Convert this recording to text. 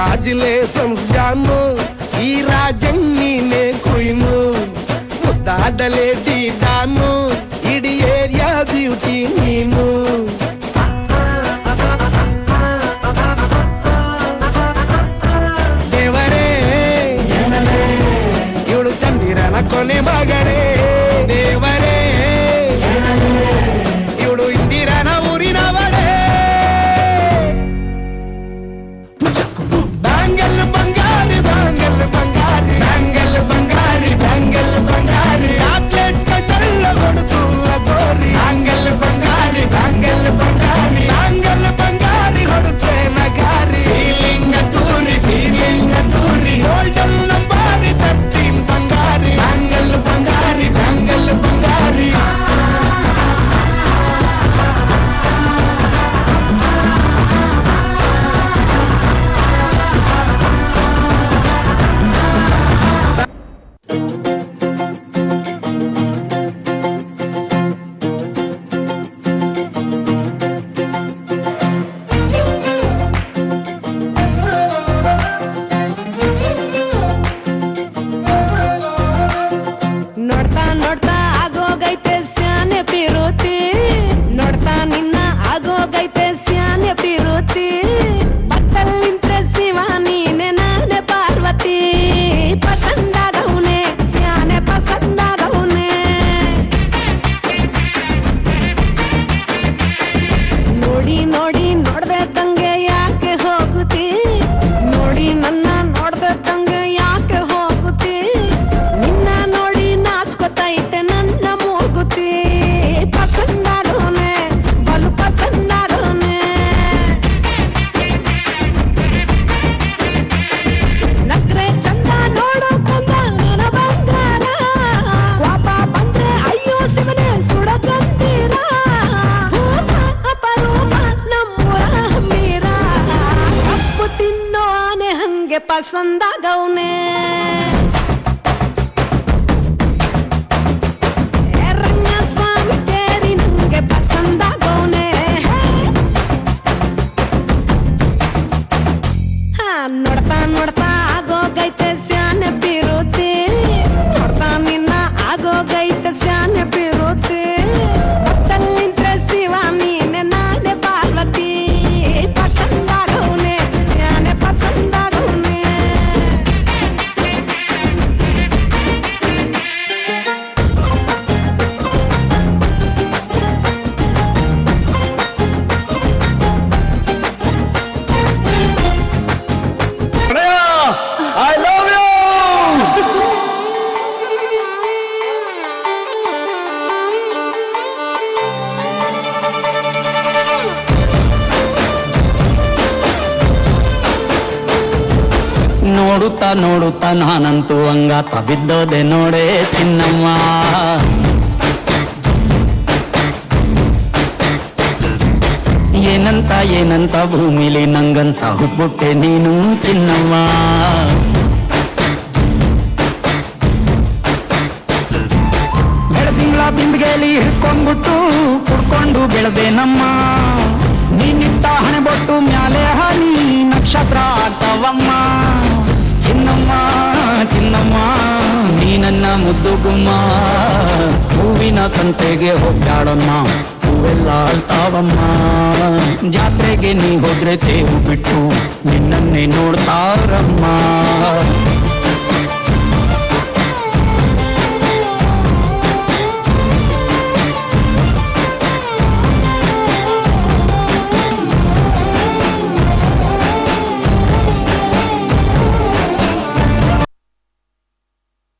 Congratulations ಜಾನು, ಈ ರಾಜಂಗ್ ನೀನೆ queen, ಮುದ್ದಾದ ಲೇಡಿ ನಾನು, ಇಡೀ ಏರಿಯಾ ಬ್ಯೂಟಿ ನೀನು. ದೇವರೇ ಇವಳು ಚಂದಿರನ ಕೊನೆ ಮಗಳೇ, ದೇವರೇ ಇವಳು ಇಂದಿರನ ಊರಿನವಳೇ. ಬ್ಯಾಂಗಲ್ ಬಂಗಾರಿ ಬ್ಯಾಂಗಲ್ ಬಂಗಾರಿ ಬ್ಯಾಂಗಲ್ ಬಂಗಾರಿ ಬ್ಯಾಂಗಲ್ ಬಂಗಾರಿ, ಚಾಕ್ಲೇಟ್ ಕಣ್ಣಲ್ಲ ಕೊಡುತ್ತು ಲಗೋರಿ. ಬ್ಯಾಂಗಲ್ ಬಂಗಾರಿ ಬ್ಯಾಂಗಲ್ ಬಂಗಾರಿ ಬ್ಯಾಂಗಲ್ ಬಂಗಾರಿ ಹೊಡುತ್ತೆ ನಗಾರಿ. ಫೀಲಿಂಗ್ ಟೂರಿ ಗೋಲ್ಡನ್ ನಂಬಾರಿ 13 ಬಂಗಾರಿ. ಬ್ಯಾಂಗಲ್ ಬಂಗಾರಿ ಬ್ಯಾಂಗಲ್ ಬಂಗಾರಿ. ನೋಡ್ತಾ ನೋಡ್ತಾ ಆಗೋಗೈತೆ ಸ್ಯಾನೆ ಪಿರುತಿ, ನೋಡ್ತಾ ನಿನ್ನ ಆಗೋಗೈತೆ ಸ್ಯಾನೆ ಪಿರುತಿ. ಪಕ್ಕಲ್ಲಿಂತ್ರೆ ಶಿವ ನೀನೆ ನಾನೆ ಪಾರ್ವತಿ, ಪಸಂದಾಗವ್ನೆ ಸ್ಯಾನೆ ಪಸಂದಾಗವ್ನೆ. ನೋಡಿ ನೋಡಿ ನೋಡ್ದೆ ತಂಗೆ ಯಾಕೆ ಹೋಗುತ್ತಿ, ನೋಡಿ ನನ್ನ ನೋಡ್ದೆ ತಂಗೆ ಯಾಕೆ ಹೋಗುತ್ತಿ. ನಿನ್ನ ನೋಡಿ ನಾಚ್ಕೊತೈತೆ ನನ್ನ ಮೂಗುತಿ, ಪಸಂದಾಗವ್ನೆ ಬಲು ಪಸಂದಾಗವ್ನೆ. ನಕ್ರೆ ಚಂದ ನೋಡೋ ಕಂದ ನನ್ನ ಬಂಗಾರ, ಕೋಪ ಬಂದ್ರೆ ಅಯ್ಯೋ ಶಿವನೇ ಸುಡ ಚಂದಿರ. ರೂಪ ಅಪರೂಪ ನಮ್ಮೂರ ಹಮ್ಮೀರ, ಕಪ್ಪು ತಿನ್ನೋ ಆನೆ ಹಂಗೆ ಪಸಂದಾಗವ್ನೆ. ರಂಗಸ್ವಾಮಿ ತೇರಿ ನಂಗೆ ಪಸಂದಾಗವ್ನೆ. ನೋಡ್ತಾ ನೋಡ್ತಾ ಆಗೋಗೈತೆ ಸ್ಯಾನೆ ಪಿರುತಿ, ನೋಡ್ತಾ ನಿನ್ನ ಆಗೋಗೈತೆ ಸ್ಯಾನೆ ಪಿರುತಿ. ಪಕ್ಕಲ್ಲಿಂತ್ರೆ ಶಿವ ನೀನೆ ನಾನೆ ಪಾರ್ವತಿ, ಪಸಂದಾಗವ್ನೆ ಸ್ಯಾನೆ ಪಸಂದಾಗವ್ನೆ. I love you. ನೋಡುತ್ತಾ ನೋಡುತ್ತಾ ನಾನಂತೂ ಹಂಗಾತ ಬಿದ್ದೋದೆ ನೋಡೇ ಚಿನ್ನಮ್ಮ. ಏನಂತ ಏನಂತ ಭೂಮಿಲಿ ನಂಗಂತ ಹುಟ್ಬಿಟ್ಟೆ ನೀನು ಚಿನ್ನಮ್ಮ. ಬೆಳದಿಂಗಳ ಬಿಂದಿಗೆಯಲ್ಲಿ ಹಿಡ್ಕೊಂಡ್ಬಿಟ್ಟು ಕುಡ್ಕೊಂಡು ಬೆಳೆದೆ ನಮ್ಮ. ನೀನಿಟ್ಟ ಹಣೆ ಬೊಟ್ಟು ಮ್ಯಾಲೆ ಹನಿ ನಕ್ಷತ್ರ ಆಗ್ತಾವಮ್ಮ. ಚಿನ್ನಮ್ಮ ಚಿನ್ನಮ್ಮ ನೀ ನನ್ನ ಮುದ್ದು ಗುಮ್ಮ, ಹೂವಿನ ಸಂತೆಗೆ ಹೋಗ್ಯಾಡಮ್ಮ ಹೂವೆಲ್ಲ ಅಳ್ತಾವಮ್ಮ. ಜಾತ್ರೆಗೆ ನೀ ಹೋದ್ರೆ ತೇರು ಬಿಟ್ಟು ನಿನ್ನನ್ನೇ ನೋಡ್ತಾರಮ್ಮ.